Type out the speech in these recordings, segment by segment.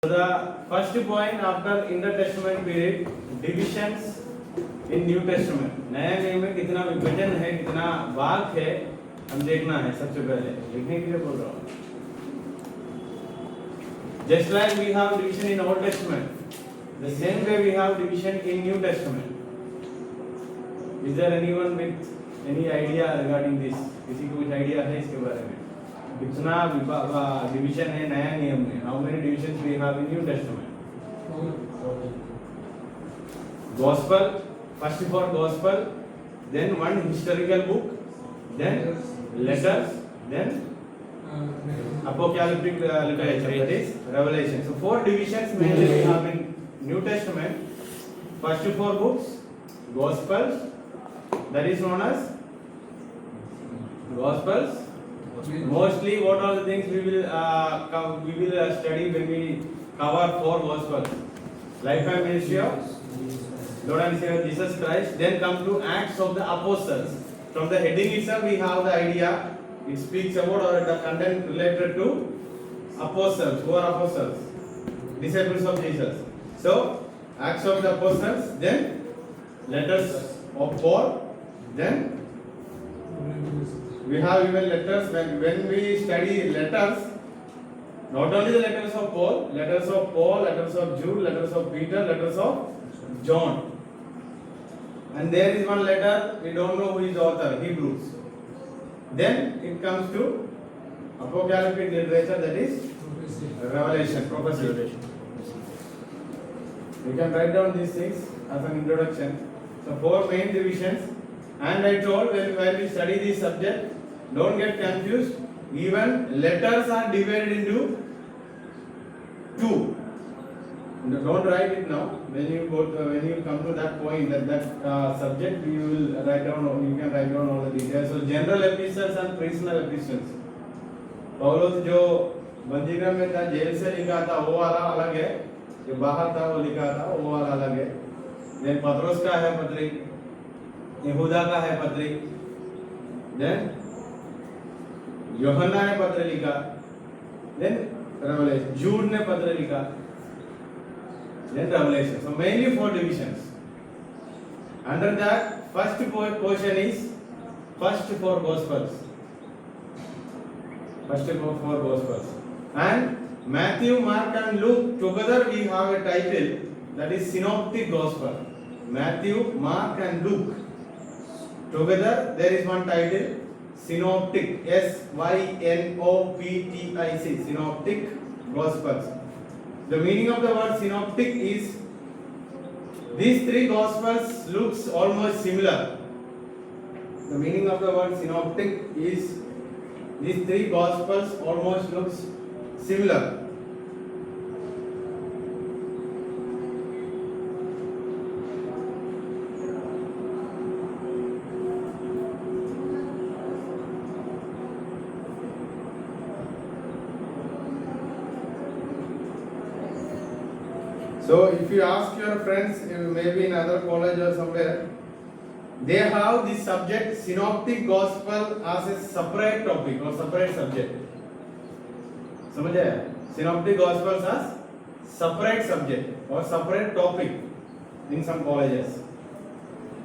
So the first point after intertestament period, divisions in New Testament. नया नियम में कितना विभाजन है, कितना भाग है, हम देखना है सबसे पहले. लिखने के लिए बोल रहा हूँ. Just like we have division in Old Testament, the same way we have division in New Testament. Is there anyone with any idea regarding this? किसी को कुछ आइडिया है इसके बारे में? कितना डिवीजन है नया नियम में? How many divisions we have in New Testament? Gospel, first for gospel, then one historical book, then letters, then apocalyptic literature, that is Revelation. So 4 divisions mainly we have in New Testament. First 4 books, Gospels, that is known as Gospels. Mostly, what are the things we will study when we cover 4 Gospels? Life and ministry of Lord and Savior Jesus Christ. Then come to Acts of the Apostles. From the heading itself, we have the idea. It speaks about or the content related to apostles. Who are apostles? Disciples of Jesus. So, Acts of the Apostles, then letters of Paul, then we have even letters. When we study letters, not only the letters of Paul, letters of Jude, letters of Peter, letters of John. And there is one letter, we don't know who is the author, Hebrews. Then it comes to apocalyptic literature, that is Revelation, prophecy. We can write down these things as an introduction. So 4 main divisions. And I told when we study this subject, don't get confused. Even letters are divided into 2. Don't write it now. When you come to that point, that subject, you will write down. You can write down all the details. So general epistles and personal epistles. पौलुस जो बंदीगृह में था, jail से लिखा था, वो वाला अलग है. जो बाहर था वो लिखा था, वो वाला अलग है. Then पत्रोस का है पत्री, यहूदा का है पत्री, then यूहन्ना ने पत्र लिखा, then Revelation, Jude ने पत्र लिखा, then Revelation. So mainly 4 divisions. Under that, first portion is first 4 Gospels. First 4 Gospels. And Matthew, Mark and Luke together we have a title, that is Synoptic Gospel. Matthew, Mark and Luke together there is one title, Synoptic, S-Y-N-O-P-T-I-C, Synoptic Gospels. The meaning of the word synoptic is these 3 Gospels looks almost similar. The meaning of the word synoptic is these 3 Gospels almost looks similar. So if you ask your friends, maybe in other college or somewhere, they have this subject synoptic gospel as a separate topic or separate subject. समझ आया? Synoptic gospels as separate subject or separate topic in some colleges.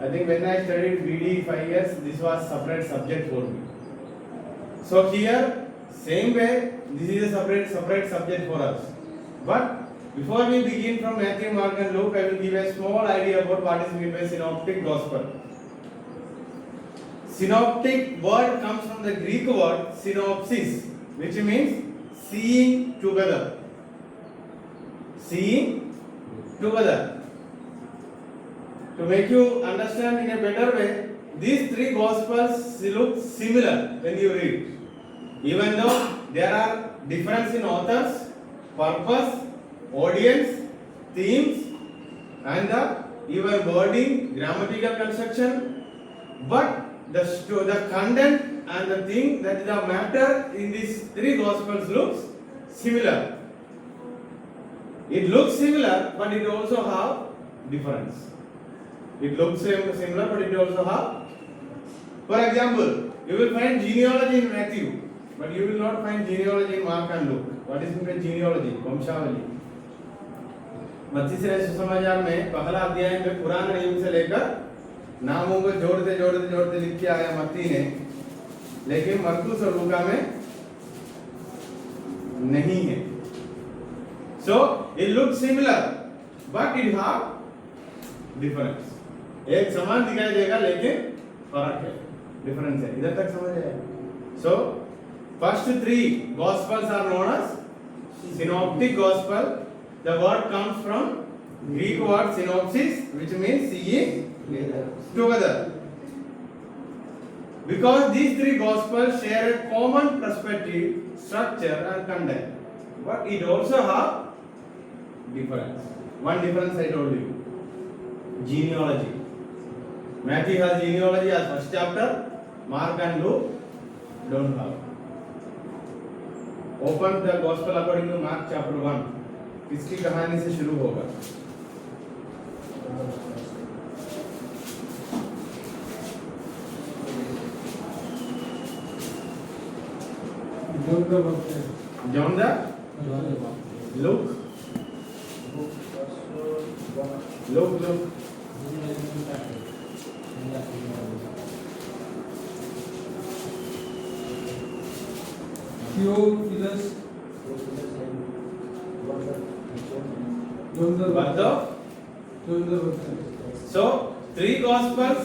I think when I studied BD 5 years, this was separate subject for me. So here, same way, this is a separate subject for us. But before we begin from Matthew, Mark and Luke, I will give a small idea about what is meant by synoptic gospel. Synoptic word comes from the Greek word synopsis, which means seeing together. Seeing together. To make you understand in a better way, these 3 gospels look similar when you read. Even though there are difference in authors, purpose, audience, themes, and even wording, grammatical construction, but the content and the thing that is the matter in these 3 Gospels looks similar. It looks similar, but it also have difference. It looks similar, but it also have. For example, you will find genealogy in Matthew, but you will not find genealogy in Mark and Luke. What is meant by genealogy? Vamshavali. मत्ती से सुसमाचार में पहला अध्याय में पुराने युग से लेकर नामों को जोड़ते जोड़ते जोड़ते लिख के आया मत्ती ने, लेकिन मरकुस और लूका में नहीं है। So it look similar but it have difference. एक समान दिखाई देगा लेकिन फर्क है, डिफरेंस है। इधर तक समझ आया? So first three gospels are known as synoptic gospel. The word comes from Greek word synopsis, which means seeing together. Because these three gospels share a common perspective, structure and content, but it also have difference. One difference I told you, genealogy. Matthew has genealogy as first chapter, Mark and Luke don't have. Open the gospel according to Mark chapter 1. किसकी कहानी से शुरू होगा? John the Luke. Theophilus, John the Baptist. So three gospels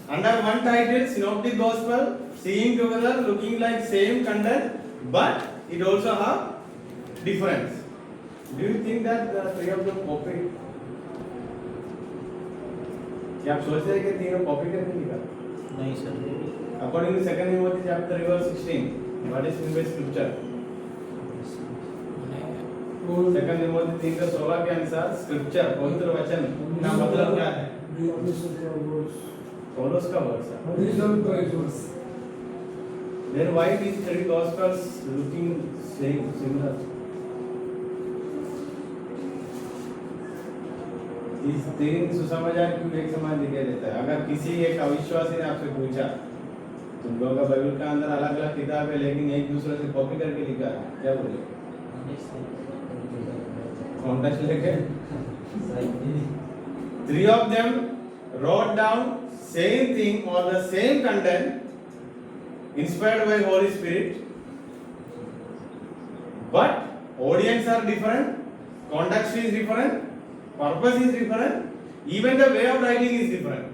under one title, synoptic gospel, seeing together, looking like same content, but it also have difference. Do you think that the three of them copy? क्या आप सोचते हैं कि तीनों copy करके लिखा? नहीं sir. According to 2 Timothy chapter 16, what is in the scripture? 2 Timothy 3:16 के अनुसार स्क्रिप्चर पवित्र वचन का मतलब क्या है? पौलुस का word. Then why these three gospels looking same similar? इस तीन सुसमाचार क्यों एक समान दिखाई देता है? अगर किसी एक अविश्वासी ने आपसे पूछा तुम लोगों का बाइबल का अंदर अलग अलग किताब है लेकिन एक दूसरे से कॉपी करके लिखा है, क्या बोले? कॉन्टेक्स्ट लेके three of them wrote down same thing or the same content inspired by Holy Spirit, but audience are different, context is different, purpose is different, even the way of writing is different.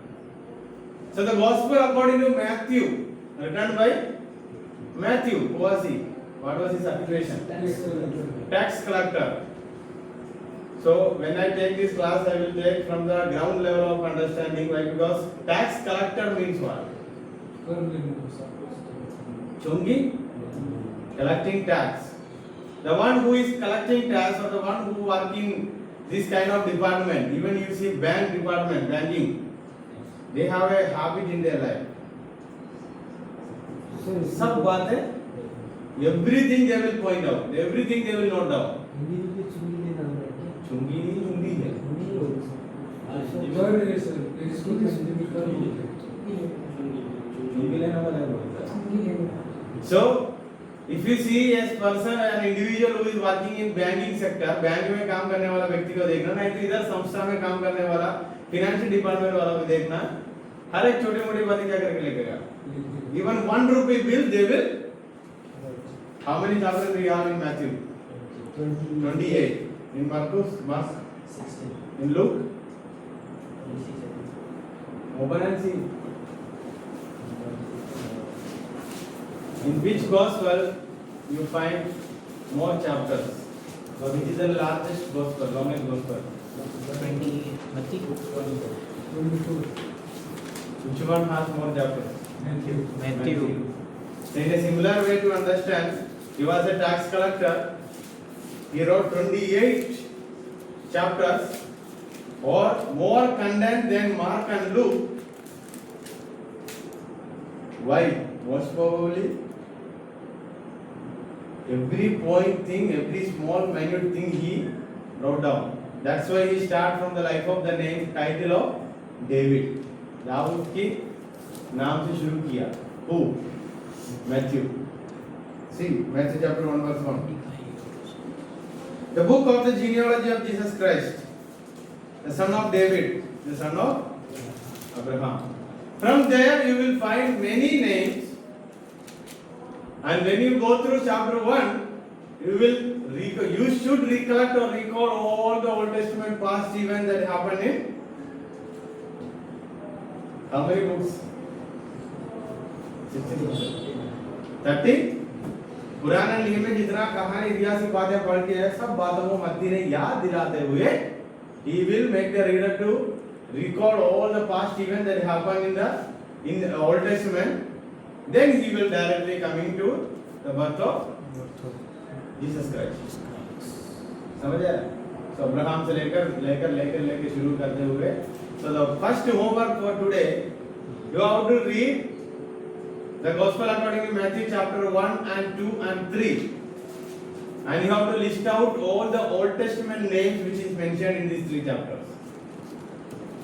So the gospel according to Matthew, written by Matthew, who was he? What was his occupation? Tax collector. So when I take this class, I will take from the ground level of understanding, right? Because tax collector means what? Chungi? Collecting tax. The one who is collecting tax or the one who working this kind of department, even you see bank department, banking, they have a habit in their life. सब बातें, everything they will point out, everything they will note down. चुंगी हिंदी है। चुंगी लेना वाला बोलता है। So if you see a person, an individual who is working in banking sector, bank में काम करने वाला व्यक्ति को देखना, नहीं तो इधर संस्था में काम करने वाला फाइनेंशियल डिपार्टमेंट वाला को देखना, हर एक छोटी मोटी बातें क्या करके लिखेगा? Even 1 rupee bill they will. How many chapters we have in Matthew? 28. In Marcus, Mark, 16. in Luke, open and see. In which gospel you find more chapters? So which is the largest gospel, longest gospel? 20 Matthew. Which one has more chapters? Matthew. So in a similar way to understand, he was a tax collector. He wrote 28 chapters or more content than Mark and Luke. Why? Most probably every point thing, every small minute thing he wrote down. That's why he start from the life of the name title of David. Dawood के नाम से शुरू किया. Who? Matthew. See, Matthew chapter 1 verse 1. The book of the genealogy of Jesus Christ. the son of David, the son of Abraham. From there you will find many names, and when you go through chapter 1, you should recollect or recall all the Old Testament past events that happened in how many books? 30? पुराना नियम में जितना कहानी इतिहास की बातें पढ़ के है सब बातों को मत्ती ने याद दिलाते हुए he will make the reader to record all the past events that happened in the Old Testament. Then he will directly coming to the birth of Jesus Christ. समझ आया? So अब्राहम से लेकर शुरू करते हुए. So the first homework for today, you have to read the Gospel according to Matthew chapter 1 and 2 and 3. And you have to list out all the Old Testament names which is mentioned in these 3 chapters.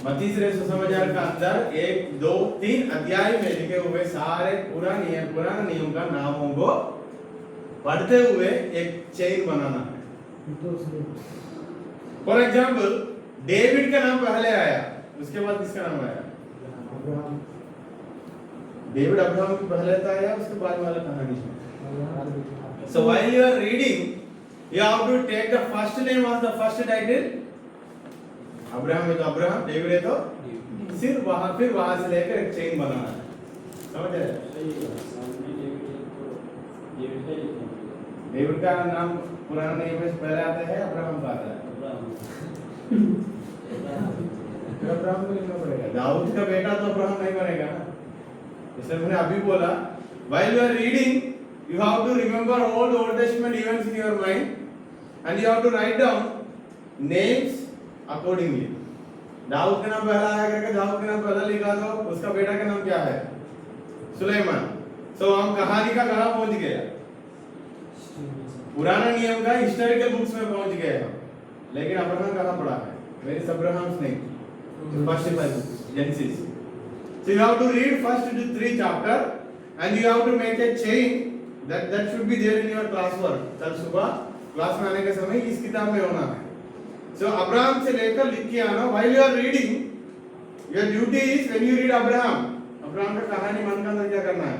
मत्ती से सुसमाचार का अंदर 1, 2, 3 अध्याय में लिखे हुए सारे पुराने नियम का नामों को पढ़ते हुए एक चेन बनाना है. फॉर एग्जाम्पल डेविड का नाम पहले आया, उसके बाद किसका नाम आया? डेविड अब्राहम की पहले आया, उसके बाद वाला कहानी. So while you are reading, you have to take the first name as the first title. Abraham है तो अब्राहम, डेविड है तो फिर वहां से लेकर एक चेन बनाना है. समझ रहे? डेविड का नाम पुराना नियम में पहले आता है, अब्राहम का आता है. अब्राहम को लिखना पड़ेगा. दाऊद का बेटा तो अब्राहम नहीं बनेगा ना. इसलिए मैंने अभी बोला, while you are reading, you have to remember all the Old Testament events in your mind, and you have to write down names accordingly. Dawood का नाम पहला आया करके दाऊद का नाम पहला लिखा दो, उसका बेटा का नाम क्या है? सुलेमान. So हम कहानी का कहां पहुंच गया? पुराना नियम का हिस्टोरिकल बुक्स में पहुंच गए हम. लेकिन अब्राहम कहां पढ़ा है? Where is Abraham's name? First 5 books, Genesis. So you have to read first 3 chapters and you have to make a chain that should be there in your classwork. कल सुबह क्लास में आने के समय इस किताब में होना है. So अब्राहम से लेकर लिख के आना. While you are reading, your duty is when you read Abraham का कहानी मन का अंदर क्या करना है?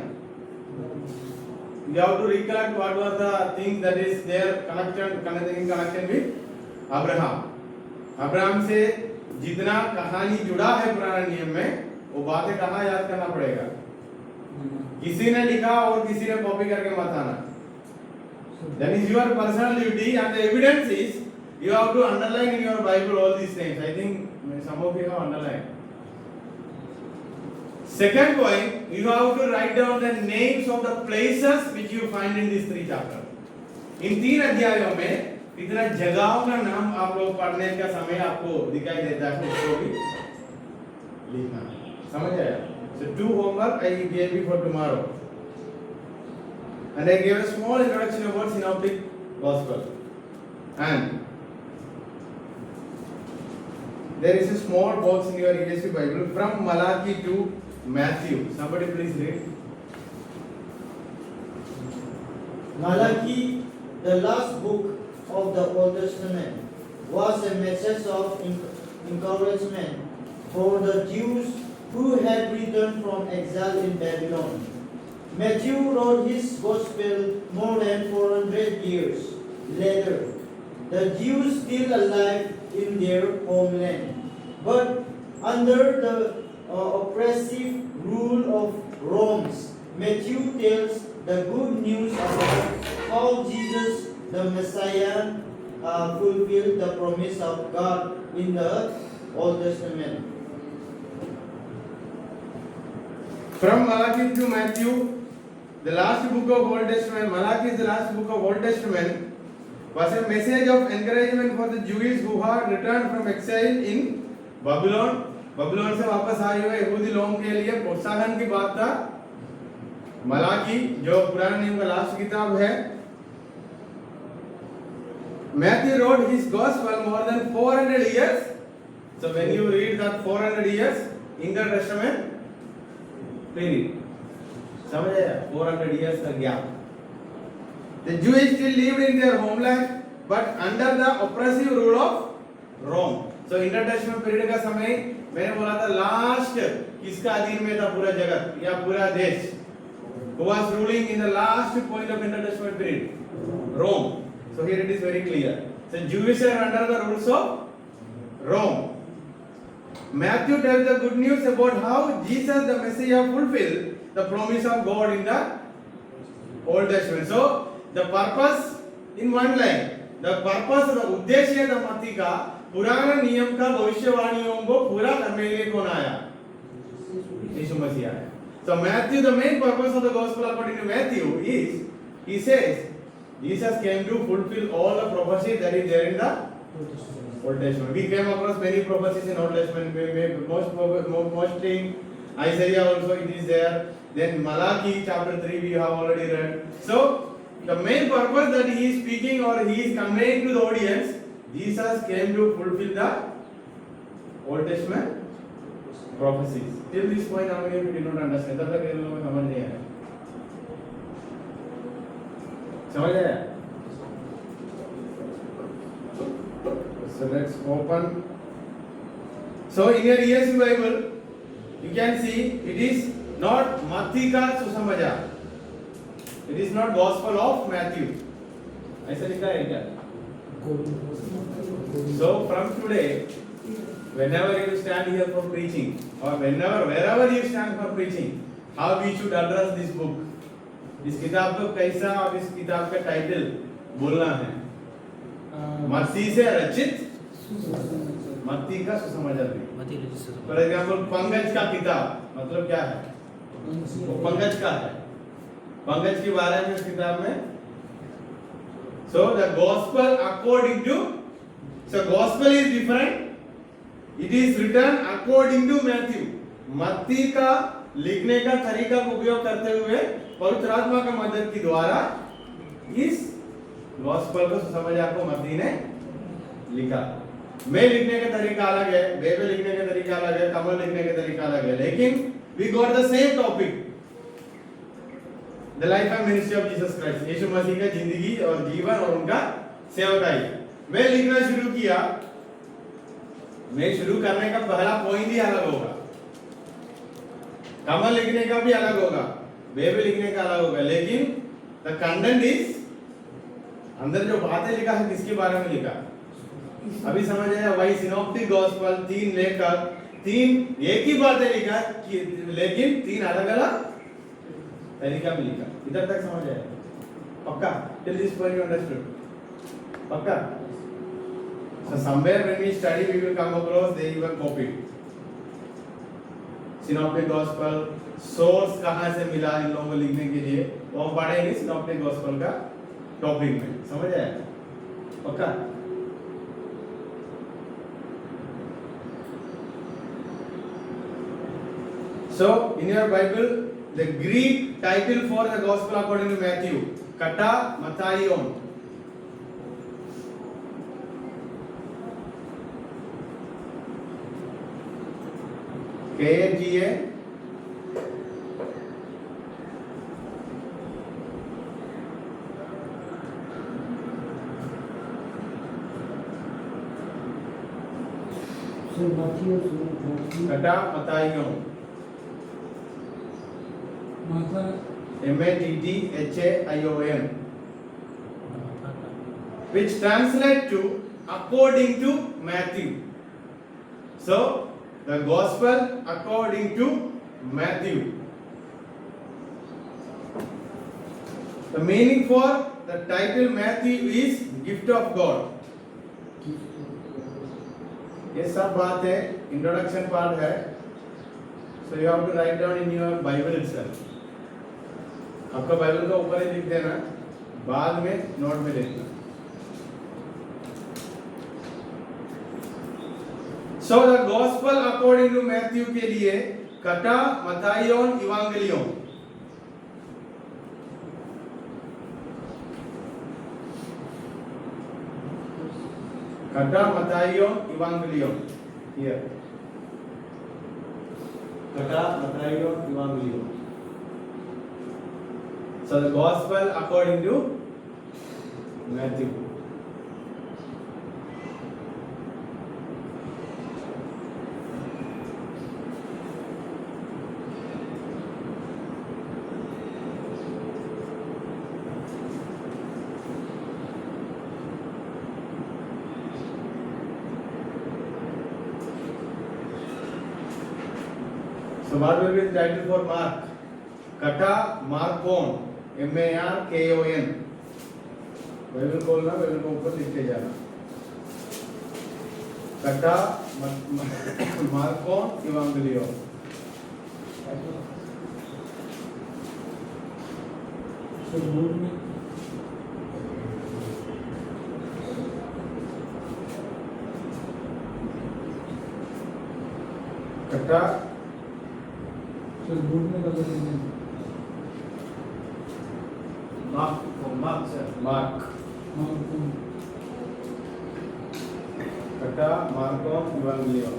You have to recollect what were the things that is there in connection with Abraham. Abraham से जितना कहानी जुड़ा है पुराने नियम में, वो बातें कहाँ याद करना पड़ेगा? किसी ने लिखा और किसी ने कॉपी करके मत आना. That is your personal duty, and the evidence is you have to underline in your Bible all these names. I think some of you have underlined. Second point, you have to write down the names of the places which you find in these 3 chapters. इन 3 अध्यायों में इतना जगहों का नाम आप लोग पढ़ने का समय आपको दिखाई देता है, उसको भी लिखना. समझ आया? So 2 homework I gave you for tomorrow, and I gave a small introduction about synoptic gospel, and there is a small box in your ESV Bible from Malachi to Matthew. Somebody please read. Malachi, the last book of the Old Testament, was a message of encouragement for the Jews who had returned from exile in Babylon. Matthew wrote his gospel more than 400 years later. The Jews still alive in their homeland, but under the oppressive rule of Rome. Matthew tells the good news about how Jesus the Messiah fulfilled the promise of God in the Old Testament. From Malachi to Matthew, the last book of Old Testament, Malachi is the last book of Old Testament, was a message of encouragement for the Jews who had returned from exile in Babylon. Babylon से वापस आए हुए यहूदी लोगों के लिए प्रोत्साहन की बात था. मलाकी जो पुराने नियम का लास्ट किताब है. Matthew wrote his gospel more than 400 years. So when you read that 400 years in the Testament period, समझ आया? 400 years का gap. The Jews still lived in their homeland, but under the oppressive rule of Rome. So intertestament period का समय मैंने बोला था last किसका अधीन में था पूरा जगत या पूरा देश? Who was ruling in the last point of intertestament period? Rome. So here it is very clear. So Jews are under the rules of Rome. Matthew tells the good news about how Jesus the Messiah fulfilled the promise of God in the Old Testament. So the purpose in one line, the purpose the उद्देश्य the मत्ती का पुराना नियम का भविष्यवाणियों को पूरा करने के लिए कौन आया? यीशु मसीह आया. So Matthew, the main purpose of the gospel according to Matthew is, he says, Jesus came to fulfill all the prophecies that is there in the Old Testament. We came across many prophecies in Old Testament. Mostly in Isaiah also it is there. Then Malachi chapter 3 we have already read. So the main purpose that he is speaking or he is conveying to the audience, Jesus came to fulfill the Old Testament prophecies. Till this point, how many of you did not understand? तब तक इन लोगों को समझ नहीं आया. समझ आया? So let's open. So in your ESV Bible, you can see it is not मत्ती का सुसमाचार. It is not Gospel of Matthew. ऐसा लिखा है क्या? So from today, whenever you stand here for preaching, or wherever you stand for preaching, how we should address this book? इस किताब को कैसा और इस किताब का टाइटल बोलना है? मत्ती से रचित, मत्ती का सुसमाचार. फॉर एग्जाम्पल पंकज का किताब मतलब क्या है? वो पंकज का है. पंकज के बारे में इस किताब में. So the gospel according to, so gospel is different. It is written according to Matthew. मत्ती का लिखने का तरीका का उपयोग करते हुए पवित्र आत्मा का मदद के द्वारा इस गॉस्पेल को सुसमाचार को मत्ती ने लिखा. मैं लिखने का तरीका अलग है, बेबे लिखने का तरीका अलग है, कमल लिखने का तरीका अलग है, लेकिन we got the same topic, the life and ministry of Jesus Christ. यीशु मसीह का जिंदगी और जीवन और उनका सेवकाई. मैं लिखना शुरू किया, मैं शुरू करने का पहला पॉइंट ही अलग होगा, कमल लिखने का भी अलग होगा, बेबे लिखने का अलग होगा, लेकिन द कंटेंट इज, अंदर जो बातें लिखा है किसके बारे में लिखा. अभी समझ आया? वही सिनॉप्टिक गॉस्पेल, तीन लेखक, तीन एक ही बातें लिखा लेकिन तीन अलग अलग तरीका में लिखा. इधर तक समझ आया? पक्का? Till this point you understood? पक्का? So somewhere when we study, we will come across they even copied. Synoptic Gospel source कहाँ से मिला इन लोगों को लिखने के लिए, वो हम पढ़ेंगे Synoptic Gospel का टॉपिक में. समझ आया? पक्का? So in your Bible, the Greek title for the Gospel according to Matthew, Kata Matthaion. KATA Kata Matthaion. Matthaion, which translate to according to Matthew. So the gospel according to Matthew. The meaning for the title Matthew is gift of God. ये सब बात है, introduction part है. So you have to write down in your Bible itself. आपका Bible का ऊपर ही लिख देना, बाद में नोट में लिखना. So the gospel according to Matthew के लिए कटा मत्थाइयोन इवांगेलियोन. कटा मत्थाइयोन इवांगेलियोन. Here. कटा मत्थाइयोन इवांगेलियोन. So the gospel according to Matthew. So what will be the title for Mark? Kata Markon, M-A-R-K-O-N. Bible खोलना, बाइबल को ऊपर लिखते जाना. Kata Markon Evangelion. Sir board में Kata सर बोर्ड में कलर नहीं Mark, sir. Mark. Kata Markon Evangelion.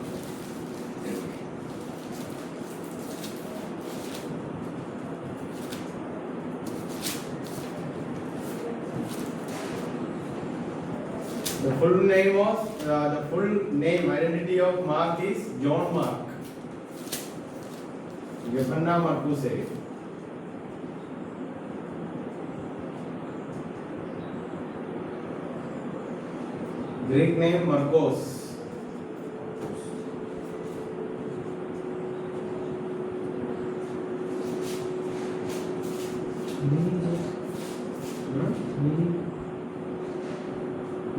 The full name identity of Mark is John Mark. Yohanna Marcus है. Greek name Marcos.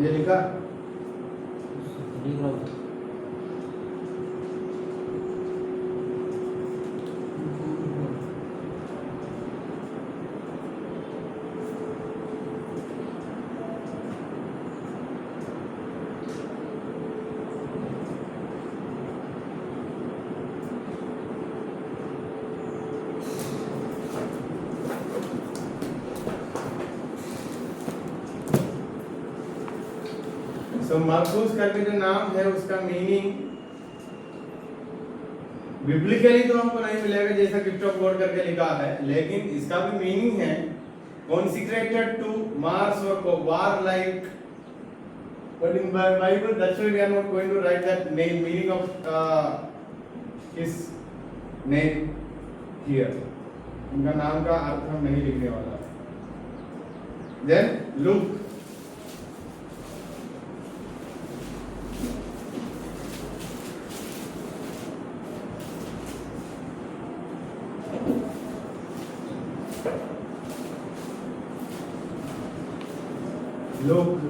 ये लिखा लिख रहा हूँ तो मार्कुस करके जो नाम है उसका मीनिंग बिब्लिकली तो हमको नहीं मिलेगा जैसा गिफ्ट ऑफ गॉड करके लिखा है, लेकिन इसका भी मीनिंग है consecrated to Mars or war like, but in Bible that's why we are not going to write that name meaning of his name here. उनका नाम का अर्थ हम नहीं लिखने वाला. Then Luke. Luke.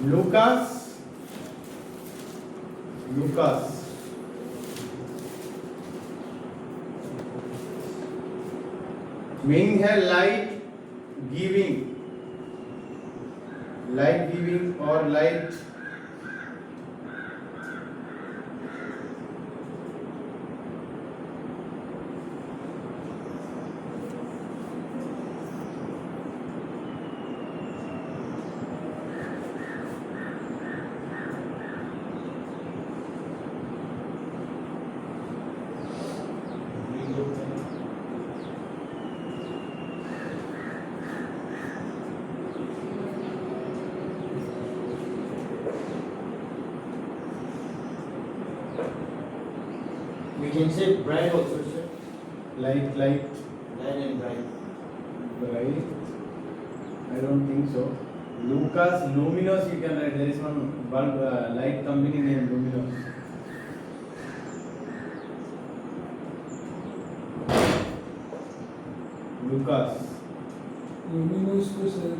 Lucas. Meaning है light giving or light We can say bright also, sir. light Light and bright. right? I don't think so. Lucas luminous you can write. There is one bulb light company named Luminous. Lucas. Luminous को sir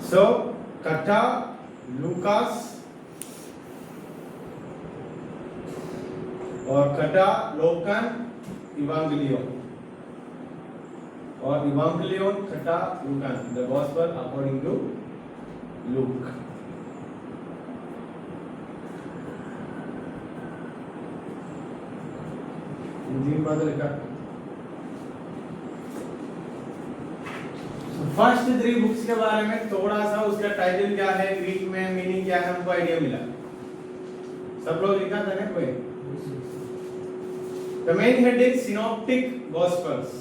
So Kata Lucas or Kata Lokan Evangelion or Evangelion Kata Lukan, the Gospel according to Luke. तीन बात लिखा. First 3 books के बारे में थोड़ा सा उसका टाइटल क्या है, ग्रीक में मीनिंग क्या है, हमको आइडिया मिला. सब लोग लिखा था ना कोई? The main heading Synoptic Gospels.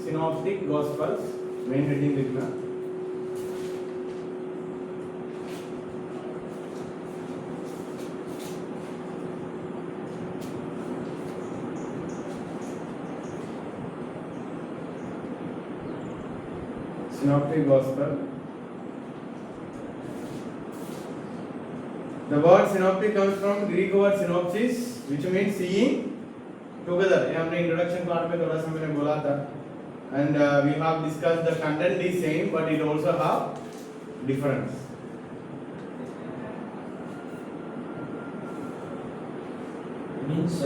Synoptic Gospels main heading लिखना. Synoptic Gospel. The word synoptic comes from Greek word synopsis, which means seeing together. ये हमने introduction part में थोड़ा सा मैंने बोला था. And we have discussed the content is same, but it also have difference. Means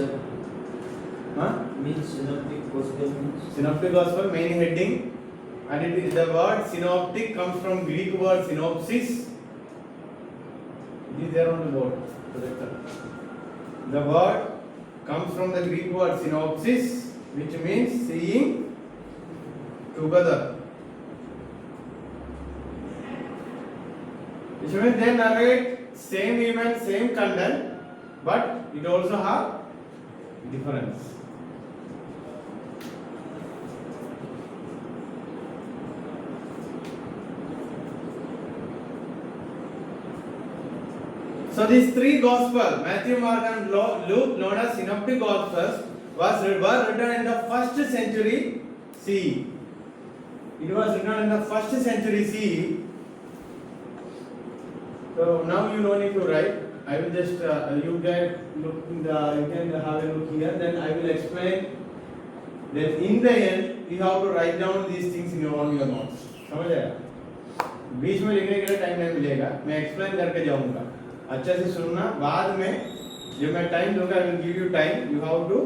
Huh? means synoptic gospel means Synoptic Gospel main heading, and it is the word synoptic comes from Greek word synopsis. It is there on the board. The word comes from the Greek word synopsis, which means seeing together. Which means they narrate same event, same content, but it also have difference. So these three Gospels, Matthew, Mark, and Luke, known as Synoptic Gospels, were written in the first century CE. It was written in the first century CE. So now you don't need to write. I will just you can look in the, you can have a look here. Then I will explain. Then in the end, you have to write down these things in your notes. समझ आया? बीच में लिखने के लिए time नहीं मिलेगा. मैं explain करके जाऊंगा. अच्छे से सुनना. बाद में जब मैं टाइम दूंगा, I will give you time. You have to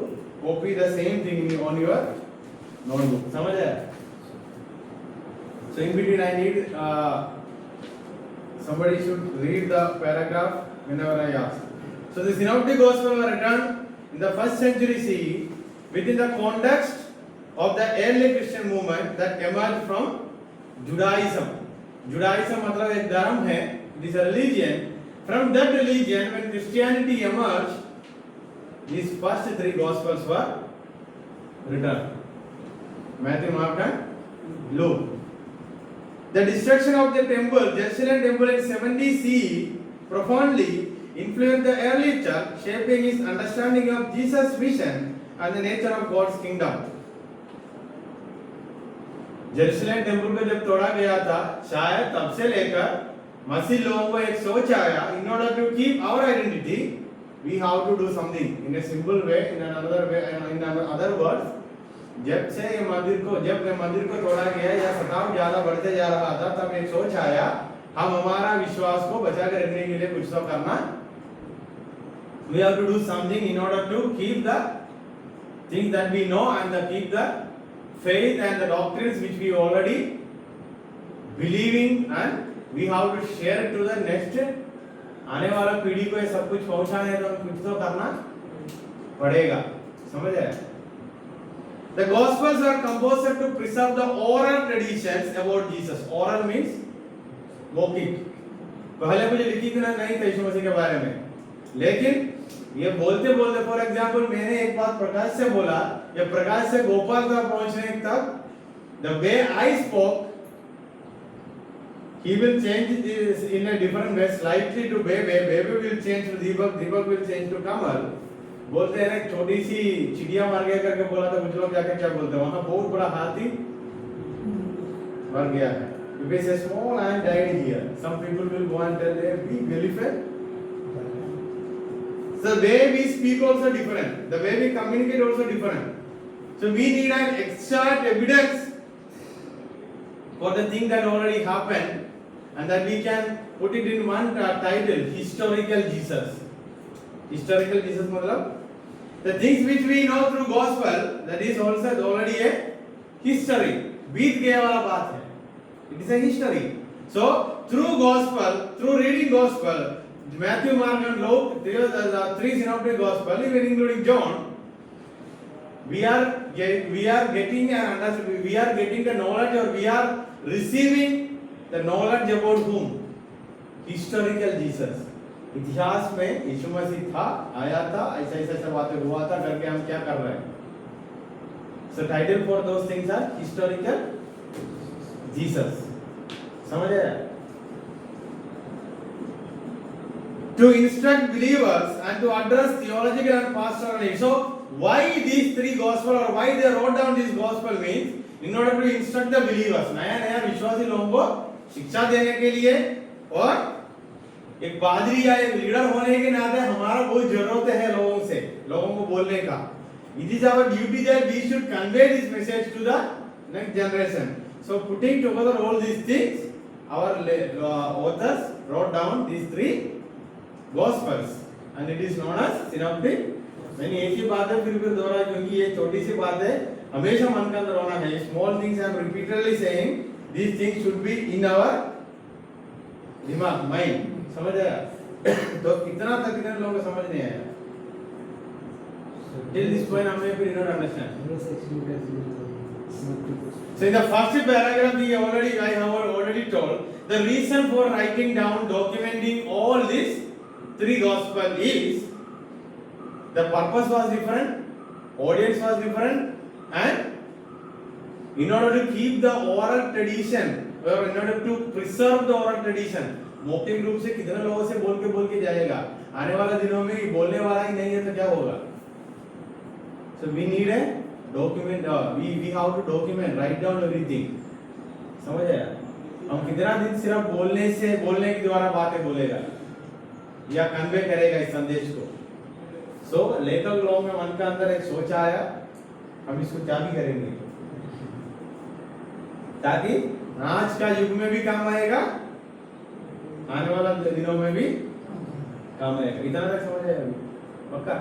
copy the same thing on your notebook. समझ आया? So in between I need somebody should read the paragraph whenever I ask. So the Synoptic Gospel were written in the first century CE within the context of the early Christian movement that emerged from Judaism. Judaism मतलब एक धर्म है. It is a religion. From that religion, when Christianity emerged, these first three Gospels were written: Matthew, Mark, and Luke. The destruction of the temple, Jerusalem temple in 70 CE, profoundly influenced the early church, shaping its understanding of Jesus' vision and the nature of God's kingdom. Jerusalem temple को जब तोड़ा गया था, शायद तब से लेकर मसीह लोगों को एक सोच आया, in order to keep our identity, we have to do something in a simple way, in another way, in other words. जब से ये मंदिर को तोड़ा गया या सताव ज्यादा बढ़ते जा रहा था, तब एक सोच आया, हम हमारा विश्वास को बचा कर रखने के लिए कुछ तो करना. We have to do something in order to keep the things that we know and keep the faith and the doctrines which we already believing, and we have to share it to the next आने वाला पीढ़ी को ये सब कुछ पहुंचाना है, तो कुछ तो करना पड़ेगा. समझ आया? The Gospels are composed to preserve the oral traditions about Jesus. Oral means मौखिक. पहले मुझे लिखी थी ना नहीं था यीशु मसीह के बारे में, लेकिन ये बोलते बोलते, फॉर एग्जाम्पल, मैंने एक बात प्रकाश से बोला, या प्रकाश से गोपाल तक पहुंचने तक, the way I spoke, he will change this in a different way, slightly to baby will change to Deepak will change to Kamal. बोलते हैं ना, छोटी सी चिड़िया मार गया करके बोला था, कुछ लोग क्या बोलते हैं, वहां बहुत बड़ा हाथी मर गया है. If it's a small ant died here, some people will go and tell a big elephant. So the way we speak also different, the way we communicate also different. So we need an extra evidence for the thing that already happened, and that we can put it in one title: historical Jesus. Historical Jesus मतलब the things which we know through gospel, that is also already a history. बीत गया वाला बात है. It is a history. So through gospel, through reading gospel, Matthew, Mark, and Luke, the three synoptic gospel, even including John, we are getting the knowledge, or we are receiving the knowledge about whom? Historical Jesus. इतिहास में यीशु मसीह था, आया था, ऐसा बातें हुआ था करके हम क्या कर रहे हैं. So title for those things are historical Jesus. समझ आया? To instruct believers and to address theological and pastoral needs. So why these three gospel, or why they wrote down this gospel, means in order to instruct the believers, नया नया विश्वासी लोगों को शिक्षा देने के लिए, और एक पादरी या एक लीडर होने के नाते हमारा बहुत जरूरत है लोगों को बोलने का. It is our duty that we should convey this message to the next generation. So putting together all these things, our authors wrote down these three gospels, and it is known as synoptic. मैंने एक ही बात है फिर दोहरा, क्योंकि ये छोटी सी बात है, हमेशा मन के अंदर होना है. Small things I am repeatedly saying, these things should be in our दिमाग, mind. समझ आया? तो इतना तक इतने लोगों को समझ नहीं आया. Till this point हमने फिर not understand. So in the first paragraph I have already told the reason for writing down, documenting all these three gospel is the purpose was different, audience was different, and in order to keep the oral tradition, or in order to preserve the oral tradition, मौखिक रूप से कितने लोगों से बोल के जाएगा, आने वाले दिनों में ये बोलने वाला ही नहीं है तो क्या होगा. So we need a document, we have to document, write down everything. समझ आया? हम कितना दिन सिर्फ बोलने के द्वारा बातें बोलेगा या कन्वे करेगा इस संदेश को. सो लेखक लोगों में मन के अंदर एक सोच आया, हम इसको क्या भी करेंगे ताकि आज का युग में भी काम आएगा, आने वाला दिनों में भी काम आएगा. इतना तक समझ आया पक्का?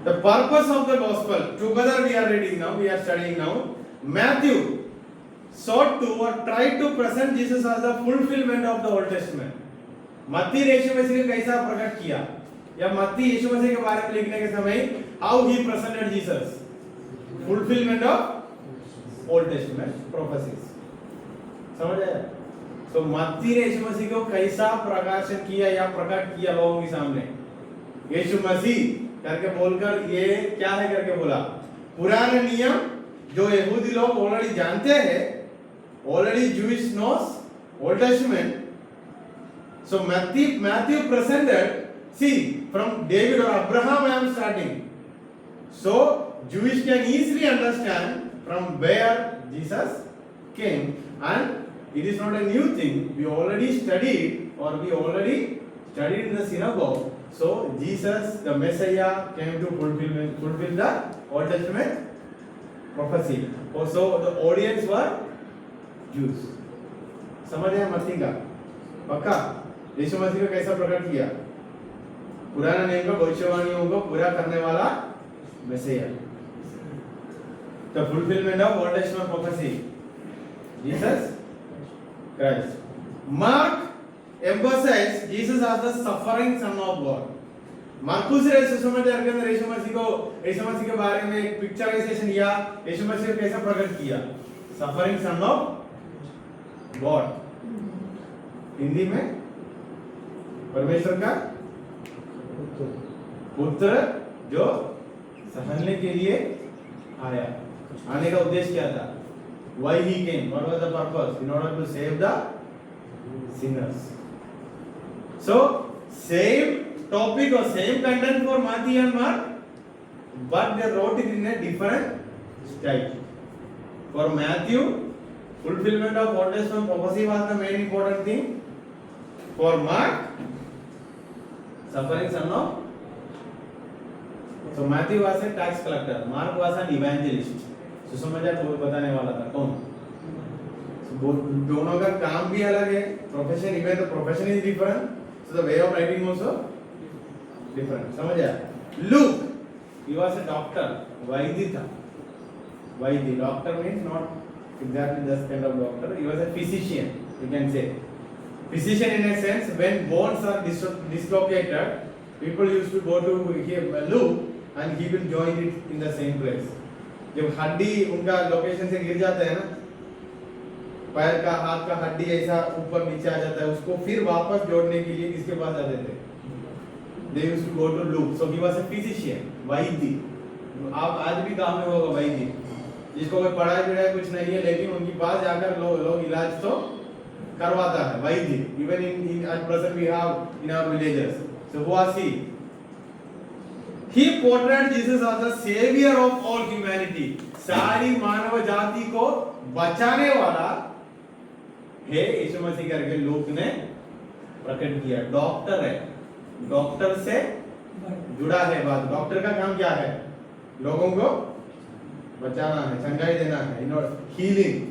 The purpose of the gospel, together we are reading now, we are studying now. Matthew sought to or tried to present Jesus as the fulfillment of the Old Testament. मत्ती यीशु मसीह को कैसा प्रकट किया, या मत्ती यीशु मसीह के बारे में लिखने के समय how he presented Jesus, fulfillment of Old Testament prophecies. समझ आया? तो मत्ती ने यीशु मसीह को कैसा प्रकाशन किया या प्रकट किया लोगों के सामने. यीशु मसीह करके बोलकर ये क्या है करके बोला, पुराने नियम जो यहूदी लोग ऑलरेडी जानते हैं, already Jewish knows Old Testament. So Matthew presented, see, from David or Abraham I am starting. So Jewish can easily understand from where Jesus came, and it is not a new thing. We already studied in the synagogue. So Jesus, the Messiah, came to fulfill the Old Testament prophecy. Also the audience were Jews. समझ आया मत्ती का? पक्का? यीशु मसीह को कैसा प्रकट किया? पुराना नियम का भविष्यवाणियों को पूरा करने वाला Messiah. The fulfillment of Old Testament prophecy. Jesus Christ. Mark emphasized Jesus as the suffering Son of God. Marcus रे सुसमाचार के अंदर यीशु मसीह के बारे में एक पिक्चराइजेशन या यीशु मसीह को कैसा प्रकट किया? Suffering son of God. Hindi में परमेश्वर का पुत्र जो सहने के लिए आया. आने का उद्देश्य क्या था? Why he came? What was the purpose? In order to save the sinners. So same topic or same content for Matthew and Mark, but they wrote it in a different style. For Matthew, fulfillment of Old Testament prophecy was the main important thing. For Mark, suffering son of. So Matthew was a tax collector, Mark was an evangelist. सुसमाचार को बताने वाला था कौन? दोनों का काम भी अलग है, profession even the profession is different, so the way of writing also different. समझ आया? Look, he was a doctor, वैद्य था. वैद्य, doctor means not exactly this kind of doctor, he was a physician, you can say physician in a sense. When bones are dislocated, people used to go to Luke and he will join it in the same place. जब हड्डी उनका location से गिर जाता है ना, पैर का हाथ का हड्डी ऐसा ऊपर नीचे आ जाता है, उसको फिर वापस जोड़ने के लिए किसके पास जाते थे? They used to go to Luke. So he was a physician, वैद्य. आप आज भी काम में होगा वैद्य, जिसको कोई पढ़ाई पढ़ाई कुछ नहीं है लेकिन उनके पास जाकर लोग इलाज तो करवाता है, वैद्य. Even in at present we have in our villages. So who was he? He portrayed Jesus as the savior of all humanity. सारी मानव जाति को बचाने वाला है यीशु मसीह करके लोग ने प्रकट किया। डॉक्टर है, डॉक्टर से जुड़ा है बात। डॉक्टर का काम क्या है? लोगों को बचाना है, चंगाई देना है, you know, healing,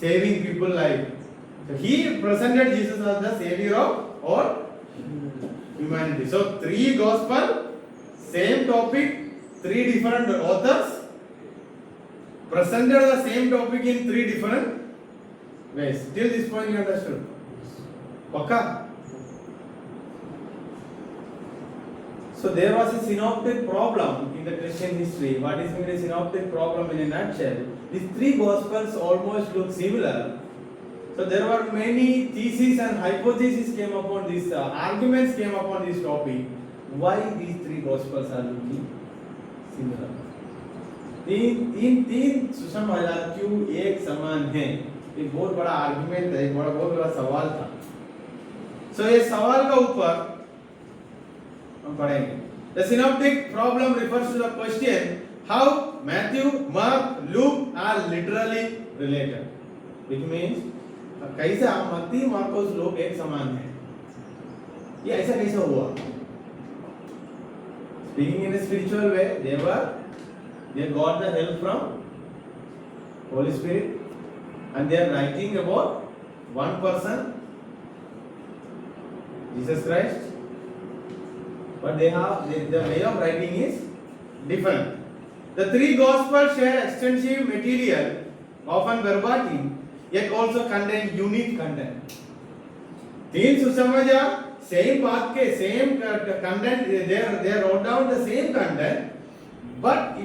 saving people life. So he presented Jesus as the savior of all humanity. So three gospel, same topic, three different authors presented the same topic in three different ways. Till this point you understood? Pakka? So there was a synoptic problem in the Christian history. What is meant a synoptic problem in a nutshell? These three gospels almost look similar. So there were many theses and hypotheses came upon this, arguments came upon this topic. Why these three gospels are looking similar? तीन सुसमाचार क्यों एक समान हैं? एक बहुत बड़ा argument है, एक बहुत बड़ा सवाल था। So ये सवाल का ऊपर हम पढ़ेंगे। The synoptic problem refers to the question how Matthew, Mark, Luke are literally related, which means कैसा मत्ती, मार्कोस लोग एक समान हैं? ये ऐसा कैसा हुआ? Speaking in a spiritual way, they got the help from Holy Spirit, and they are writing about one person, Jesus Christ, but the way of writing is different. The three gospels share extensive material, often verbatim, yet also contain unique content. तीन सुसमाचार same बात के same content, they wrote down the same content, but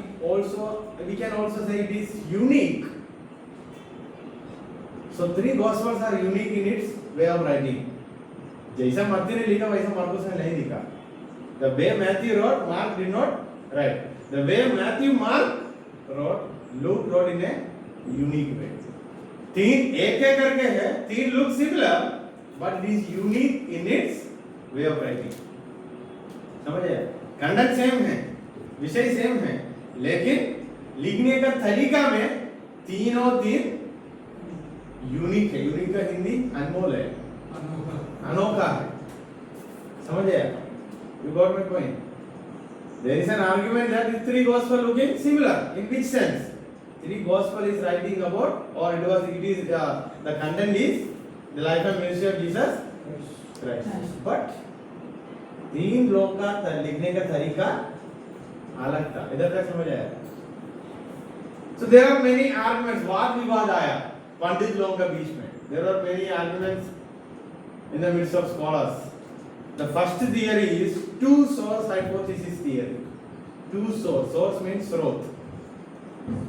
we can also say it is unique. So three gospels are unique in its way of writing. जैसा मत्ती ने लिखा वैसा मार्कुस ने नहीं लिखा. The way Matthew wrote, Mark did not write. The way Matthew, Mark wrote, Luke wrote in a unique way. तीन एक करके है, तीन look similar, but it is unique in its way of writing. समझ आया? कंटेंट सेम है, विषय same है, लेकिन लिखने का तरीका में तीनों तीन यूनिक है। यूनिक का हिंदी अनमोल है, अनोखा है। समझ आया? You got my point? There is an argument that the three gospel looking similar. In which sense? Three gospel is writing about, or it is the content is the life and ministry of Jesus Christ. But तीन लोग का लिखने का तरीका अलग था। इधर तक समझ आया? So there are many arguments. वाद विवाद आया पंडित लोगों के बीच में. There are many arguments in the midst of scholars. The first theory is two source hypothesis theory. Two source. Source means स्रोत.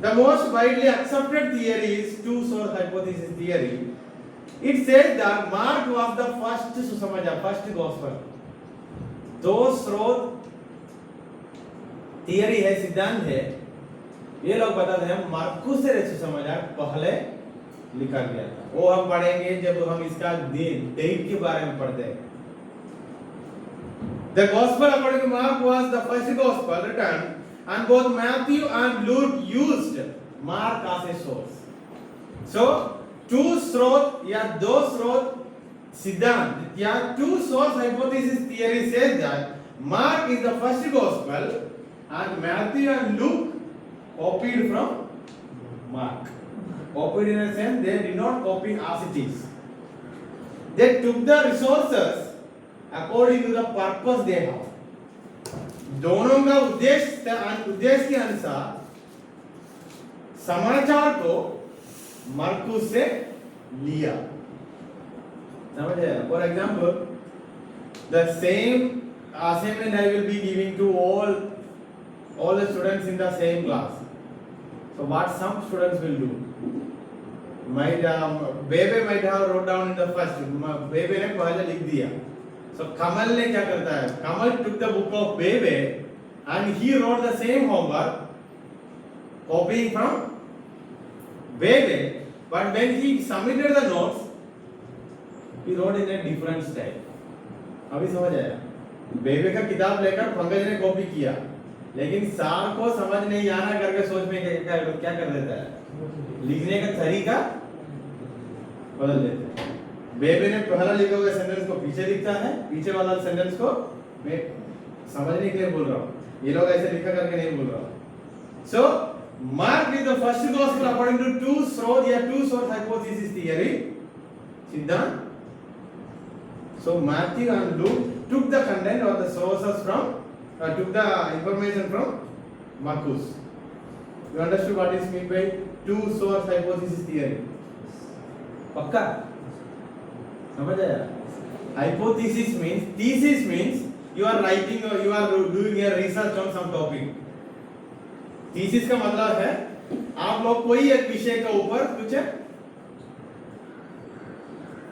The most widely accepted theory is two source hypothesis theory. It says that Mark was the first सुसमाचार, first gospel. दो स्रोत theory है, सिद्धांत है। ये लोग बताते हैं मार्कुस से सुसमाचार पहले लिखा गया था। वो हम पढ़ेंगे जब हम इसका डेट के बारे में पढ़ते हैं। The gospel according to Mark was the first gospel written, and both Matthew and Luke used Mark as a source. So two स्रोत या दो स्रोत सिद्धांत या two source hypothesis theory says that Mark is the first gospel and Matthew and Luke copied from Mark. Copied in a sense they did not copy as it is. They took the resources according to the purpose they have. दोनों का उद्देश्य के अनुसार समाचार को मार्कुस से लिया। समझ आया? For example, the same assignment I will be giving to all the students in the same class. So what some students will do? Bebe might have wrote down in the first. Bebe ने पहले लिख दिया. So Kamal ने क्या करता है? Kamal took the book of Bebe and he wrote the same homework, copying from Bebe. But when he submitted the notes, he wrote in a different style. अभी समझ आया? बेबे का किताब लेकर पंकज ने कॉपी किया, लेकिन सार को समझ नहीं आना करके सोच में क्या कर देता है, लिखने का तरीका बदल देता है। बेबी ने पहला लिखा हुआ सेंटेंस को पीछे लिखता है, पीछे वाला सेंटेंस को मैं समझने के लिए बोल रहा हूँ, ये लोग ऐसे लिखा करके नहीं बोल रहा हूँ। सो Mark is the first gospel according to two source hypothesis theory. Siddhant. So Matthew and Luke took the content or the sources from, took the information from Marcus. You understood what is meant by two source hypothesis theory? पक्का? समझ आया? Hypothesis means, thesis means you are writing or you are doing a research on some topic. Thesis का मतलब है आप लोग कोई एक विषय के ऊपर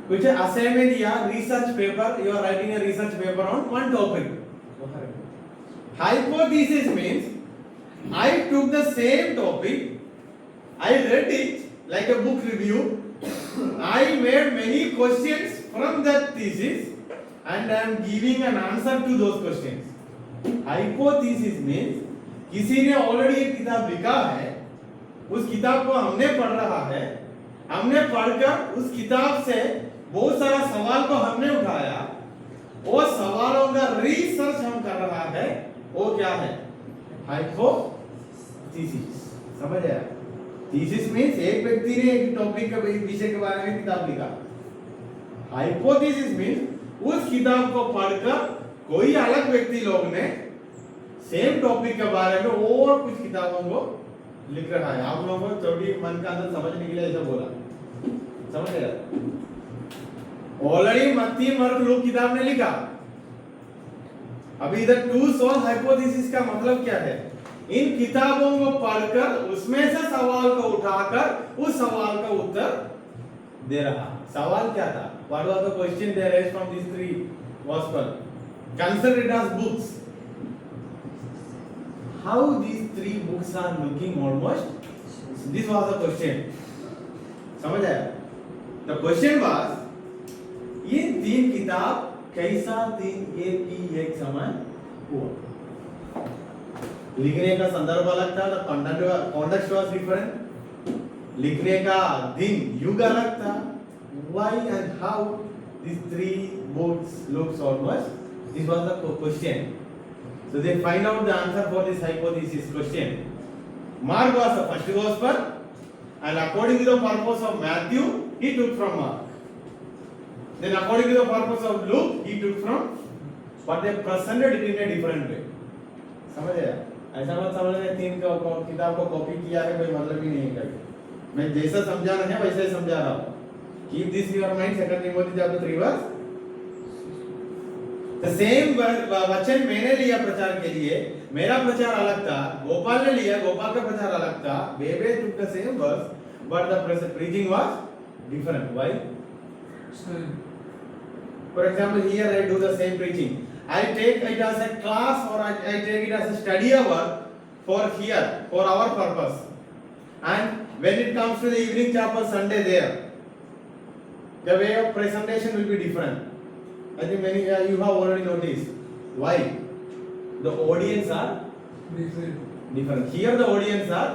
कुछ असाइनमेंट या research paper, you are writing a research paper on one topic. Hypothesis means I took the same topic, I read it like a book review, I made many questions from that thesis and I am giving an answer to those questions. Hypothesis means किसी ने already एक किताब लिखा है, उस किताब को हमने पढ़ रहा है, हमने पढ़कर उस किताब से बहुत सारा सवाल को हमने उठाया, वो सवालों का रिसर्च हम कर रहा है, वो क्या है? हाइपोथेसिस। समझ आया? थीसिस मींस एक व्यक्ति ने एक टॉपिक के विषय के बारे में किताब लिखा। हाइपोथेसिस मींस उस किताब को पढ़कर कोई अलग व्यक्ति लोग ने सेम टॉपिक के बारे में और कुछ किताबों को लिख रहा है। आप लोगों को थोड़ी मन का अंदर समझने के लिए ऐसा बोला, समझ गया? ऑलरेडी मत्ती, मार्क, लूक किताब ने लिखा। अभी इधर टू सोर्स हाइपोथेसिस का मतलब क्या है? इन किताबों को पढ़कर उसमें से सवाल को उठाकर उस सवाल का उत्तर दे रहा। सवाल क्या था? What was the question they raised from this three gospel? Consider it as books. How these three books are looking almost? This was the question. समझ आया? The question was, ये तीन किताब कैसा एक समान हुआ? लिखने का संदर्भ अलग था, the context was different. लिखने का दिन युग अलग था. Why and how these three books looks almost? This was the question. So they find out the answer for this hypothesis question. Mark was the first gospel, and according to the purpose of Matthew, he took from Mark. Then according to the purpose of Luke, he took from, but they presented it in a different way. समझ आया? ऐसा मत समझना तीन किताब को copy किया है कोई मतलब ही नहीं है कभी। मैं जैसा समझाना है वैसे ही समझा रहा हूँ। Keep this in your mind. 2 Timothy chapter 3 verse. The same वचन मैंने लिया प्रचार के लिए, मेरा प्रचार अलग था, गोपाल ने लिया, गोपाल का प्रचार अलग था। Bebe took the same verse, but the preaching was different. Why? For example, here I do the same preaching. I take it as a class or I take it as a study hour for here, for our purpose. And when it comes to the evening chapel Sunday there, the way of presentation will be different. I think many you have already noticed. Why? The audience are different. Here the audience are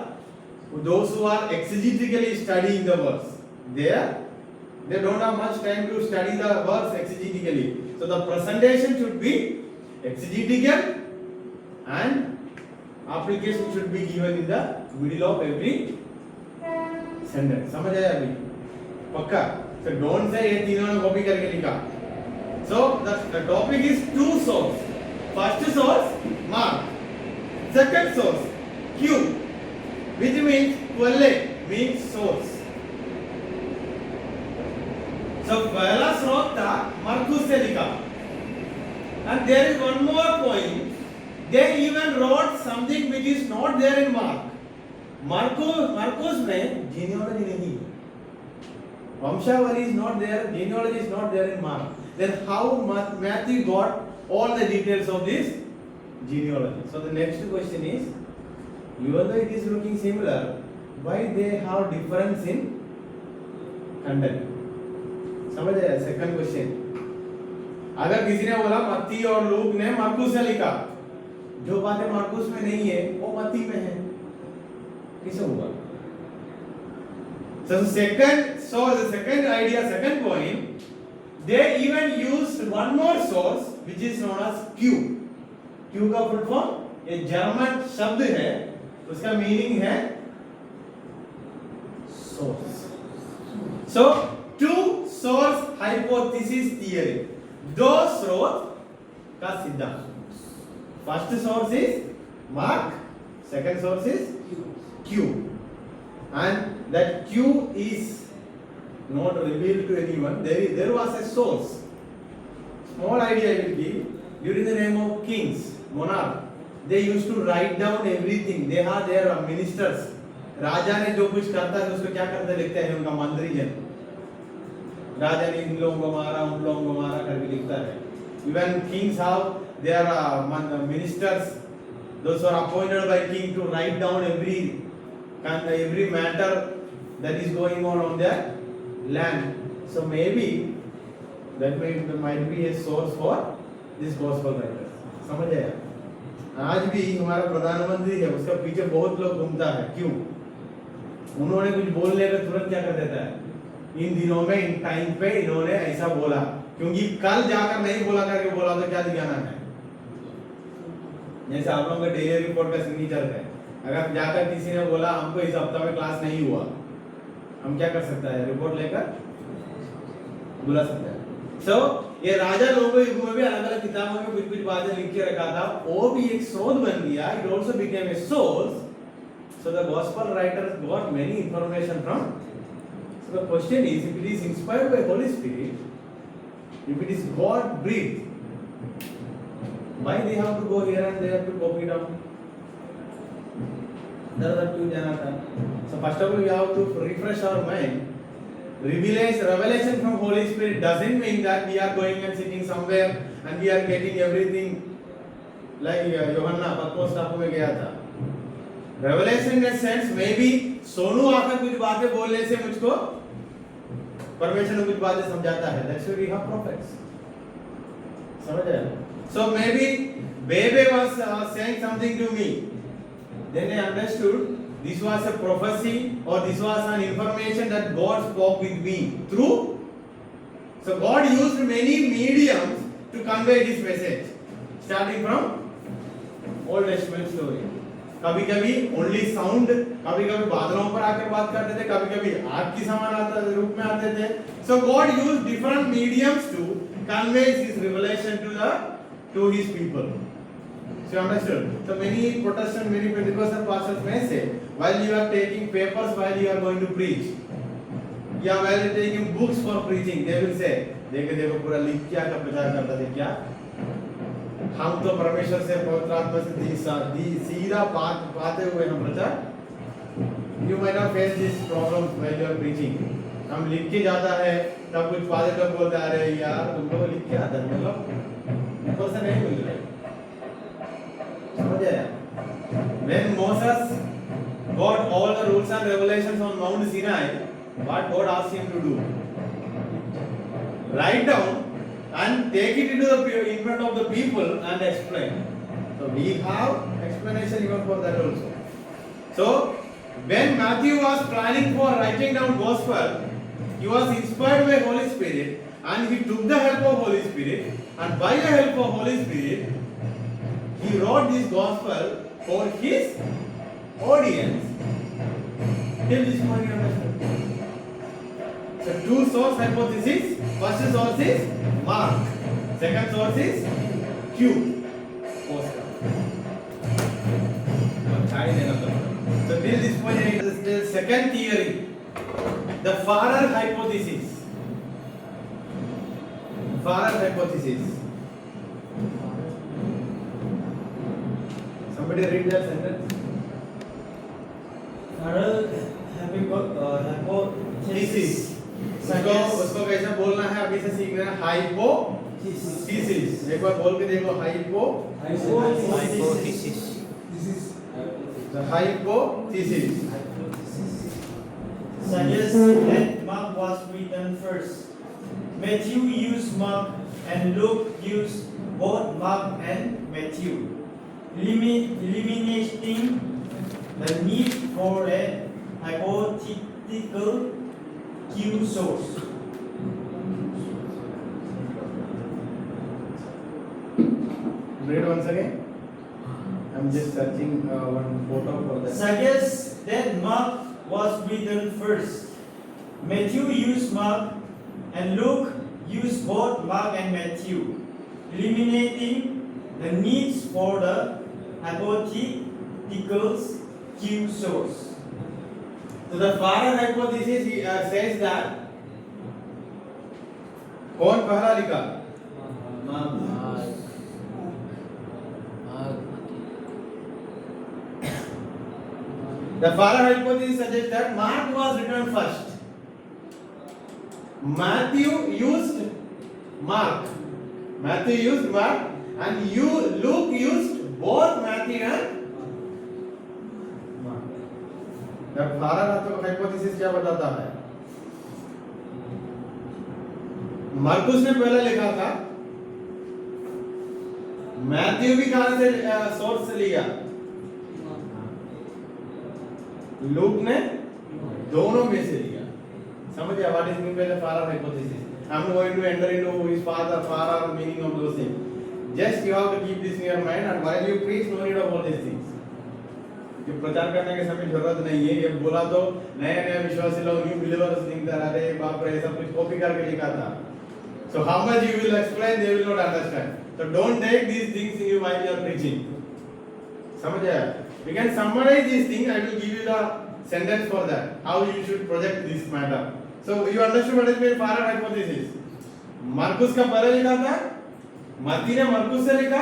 those who are exegetically studying the verse. They don't have much time to study the verse exegetically. So the presentation should be exegetical and application should be given in the middle of every sentence. समझ आया अभी? पक्का? So don't say ये तीनों ने copy करके लिखा. So the topic is two source. First source Mark. Second source Q, which means quelle, means source. So पहला स्रोत था मार्कुस से लिखा. And there is one more point. They even wrote something which is not there in Mark. Marcus में genealogy नहीं है. वंशावली is not there, genealogy is not there in Mark. Then how Matthew got all the details of this genealogy? So the next question is, even though it is looking similar, why they have difference in content? समझ आया? Second question, अगर किसी ने बोला मत्ती और look ने मार्कुस से लिखा, जो बातें मार्कुस में नहीं है वो मत्ती में है। कैसे हुआ? So the second idea, second point, they even used one more source which is known as Q. Q का फुल फॉर्म ये जर्मन शब्द है, उसका मीनिंग है source. So two source hypothesis theory. दो स्रोत का सिद्धांत. First source is Mark, second source is Q. And that Q is not revealed to anyone. There was a source. Small idea I will give. During the name of kings, monarch, they used to write down everything. They have their ministers. राजा ने जो कुछ करता है उसको क्या करते लिखते हैं उनका मंत्री जन. राजा ने इन लोगों को मारा, उन लोगों को मारा करके लिखता है. Even kings have their ministers. Those who are appointed by king to write down every matter that is going on their land. So maybe that might be a source for this gospel writer. समझ आया? आज भी हमारा प्रधानमंत्री है, उसका पीछे बहुत लोग घूमता है. क्यों? उन्होंने कुछ बोल लेकर तुरंत क्या कर देता है? इन दिनों में इन टाइम पे इन्होंने ऐसा बोला, क्योंकि कल जाकर नहीं बोला करके बोला तो क्या दिखाना है? जैसे आप लोगों का डेली रिपोर्ट का सिग्नेचर है, अगर जाकर किसी ने बोला हमको इस हफ्ते में क्लास नहीं हुआ, हम क्या कर सकता है? रिपोर्ट लेकर बुला सकता है. सो ये राजा लोगों के युग में भी अलग अलग किताबों में कुछ कुछ बातें लिख के रखा था, वो भी एक स्रोत बन गया. It also became a source. So the gospel writers got many information from. So the question is, if it is inspired by Holy Spirit, if it is God breathed, why they have to go here and there to copy down? That to Janata. So first of all, we have to refresh our mind. Revelation from Holy Spirit doesn't mean that we are going and sitting somewhere and we are getting everything like Yohanna Patmos टापू में गया था. Revelation in a sense, maybe Sonu आकर कुछ बातें बोलने से मुझको परमेश्वर ने कुछ बातें समझाता है. That's why we have prophets. समझ आया? So maybe Bebe was saying something to me. Then I understood this was a prophecy or this was an information that God spoke with me through. So God used many mediums to convey this message, starting from Old Testament story. कभी कभी only sound, कभी कभी बादलों पर आकर बात करते थे, कभी कभी आग की समान रूप में आते थे. So God used different mediums to convey his revelation to his people. So you understood? So many Protestant, many Pentecostal pastors may say, while you are taking papers, while you are going to preach, या while you are taking books for preaching, they will say, देखो देखो पूरा लिख क्या का प्रचार करता थे क्या? हम तो परमेश्वर से पवित्र आत्मा से सीधा पाते हुए हम प्रचार. You might not face this problem when you are preaching. हम लिख के जाता है, तब कुछ फादर लोग बोलते आ रहे यार तुमको लिख के आता है, मतलब ऊपर से नहीं मिल रहा. समझ आया? When Moses got all the rules and revelations on Mount Sinai, what God asked him to do? Write down and take it into in front of the people and explain. So we have explanation even for that also. So when Matthew was planning for writing down gospel, he was inspired by Holy Spirit and he took the help of Holy Spirit, and by the help of Holy Spirit he wrote this gospel for his audience. Till this point you understand? So two source hypothesis. First source is Mark. Second source is Q. Oscar. So till this point, the second theory, the Farrer hypothesis. Farrer hypothesis. Somebody read that sentence. Farrer hypothesis. उसको कैसे बोलना है अभी से सीख रहे हैं. Hypothesis. एक बार बोल के देखो. Hypothesis. The hypothesis suggests that Mark was written first. Matthew used Mark and Luke used both Mark and Matthew. eliminating the need for a hypothetical Q source. Read once again. I'm just searching one photo for that. Suggests that Mark was written first. Matthew used Mark and Luke used both Mark and Matthew, eliminating the needs for the hypothetical Q source. So the Farad hypothesis says that कौन पहला लिखा? The Farad hypothesis suggests that Mark was written first. Matthew used Mark. And Luke used both Matthew and Mark. The Farad hypothesis क्या बताता है? मार्कुस ने पहले लिखा था, मैथ्यू भी कहां से सोर्स से लिया? लूक ने दोनों में से लिया. समझ गया what is mean by the Farad hypothesis? I'm not going to enter into his father, Farad, meaning of those things. Just you have to keep this in your mind, and while you preach, no need of all these things. ये प्रचार करने के समय जरूरत नहीं है. ये बोला तो नए नए विश्वासी लोग न्यू बिलीवर्स थिंक दैट अरे बाप रे सब कुछ कॉपी करके लिखा था. So how much you will explain, they will not understand. So don't take these things in your while you are preaching. समझ आया? We can summarize these things. I will give you the sentence for that. How you should project this matter. So you understood what is meant Farad hypothesis? Marcus का पहले लिखा था, मत्ती ने मार्कुस से लिखा,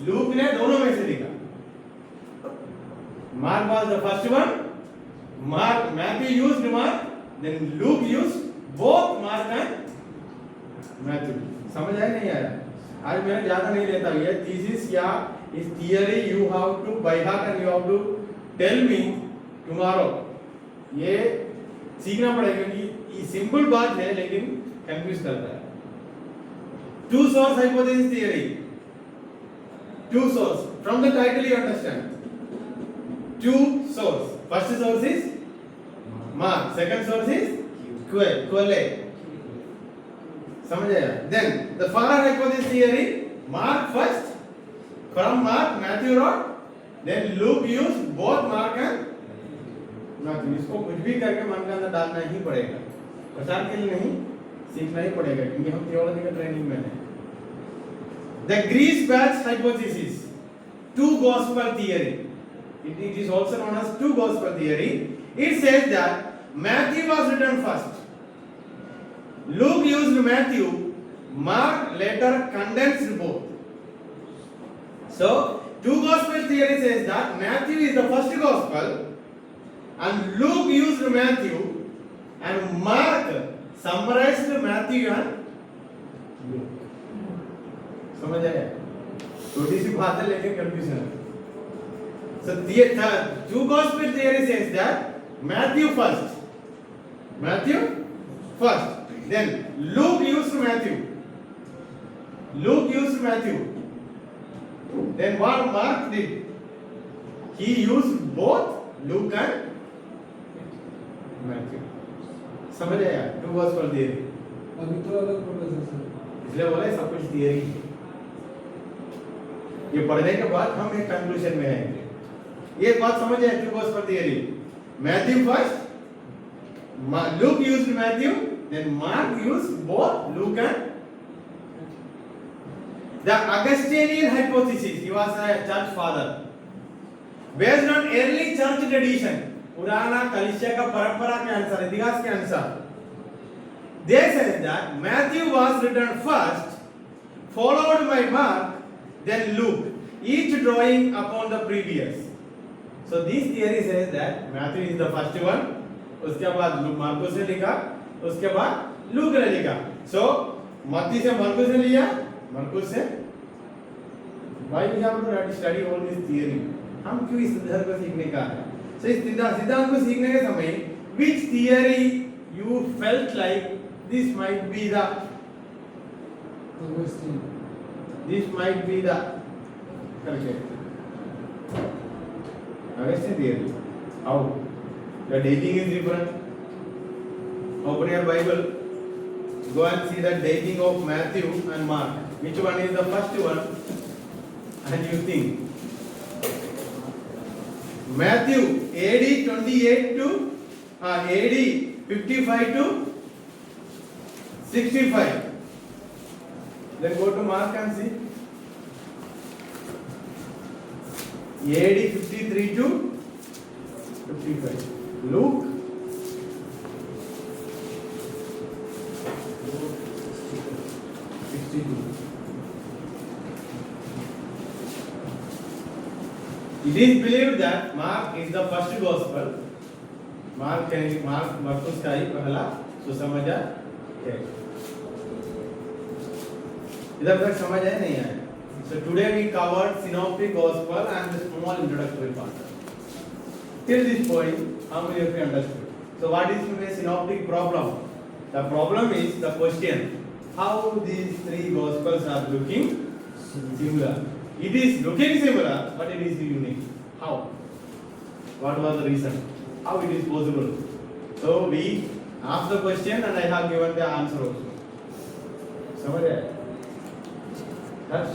लूक ने दोनों में से लिखा. Mark was the first one. Matthew used Mark, then Luke used both Mark and Matthew. समझ आया नहीं आया? आज मैं ज्यादा नहीं लेता. ये thesis या इस theory you have to by heart and you have to tell me tomorrow. ये सीखना पड़ेगा कि ये सिंपल बात है लेकिन कंफ्यूज करता है. Two source hypothesis theory. Two source. From the title you understand. Two source. First source is Mark. Second source is Quelle. समझ आया? Then the Farad hypothesis theory. Mark first. From Mark, Matthew wrote. Then Luke used both Mark and Matthew. इसको कुछ भी करके मन के अंदर डालना ही पड़ेगा. प्रचार के लिए नहीं, सीखना ही पड़ेगा क्योंकि हम थियोलॉजिकल ट्रेनिंग में हैं. The Grease-Batch hypothesis. Two gospel theory. It is also known as two gospel theory. It says that Matthew was written first. Luke used Matthew. Mark later condensed both. So, two gospel theory says that Matthew is the first gospel and Luke used Matthew and Mark summarized Matthew and Luke. समझ आया? छोटी सी बात है लेकिन confusion है. So the two gospel theory says that Matthew first, then Luke used Matthew, then what Mark did? He used both Luke and Matthew. समझ आया? Two gospel theory. अभी तो अलग प्रोफेसर सर. इसलिए बोला सब कुछ थियरी है. ये पढ़ने के बाद हम एक कंक्लूजन में आएंगे. ये बात समझ आए? Two gospel theory. Matthew first, Luke used Matthew, then Mark used both Luke and the Augustinian hypothesis. He was a church father. Based on early church tradition, पुराना कलीसिया का परंपरा के अनुसार, इतिहास के अनुसार, they said that Matthew was written first, followed by Mark, then Luke, each drawing upon the previous. So this theory says that Matthew is the first one, उसके बाद मार्कुस ने लिखा, उसके बाद लूक ने लिखा. So मत्ती से मार्कुस ने लिया, मार्कुस से. Why we have to study all this theory? हम क्यों इस सिद्धांत को सीखने का है? So इस सिद्धांत को सीखने के समय which theory you felt like this might be the Augustine. this might be the correct. Agastya theory. How? The dating is different. Open your Bible. Go and see the dating of Matthew and Mark. Which one is the first one? And you think. Matthew AD 28 to AD 55 to 65. Then go to Mark and see. AD 53 to 55. Luke. It is believed that Mark is the first gospel. Mark मरकुस का ही पहला सुसमाचार है. इधर तक समझ आया नहीं आया? So today we covered synoptic gospel and the small introductory part. Till this point, how many of you understood? So what is a synoptic problem? The problem is the question: how these three gospels are looking similar. It is looking similar, but it is unique. How? What was the reason? How it is possible? So we asked the question and I have given the answer also. Somebody? Touch?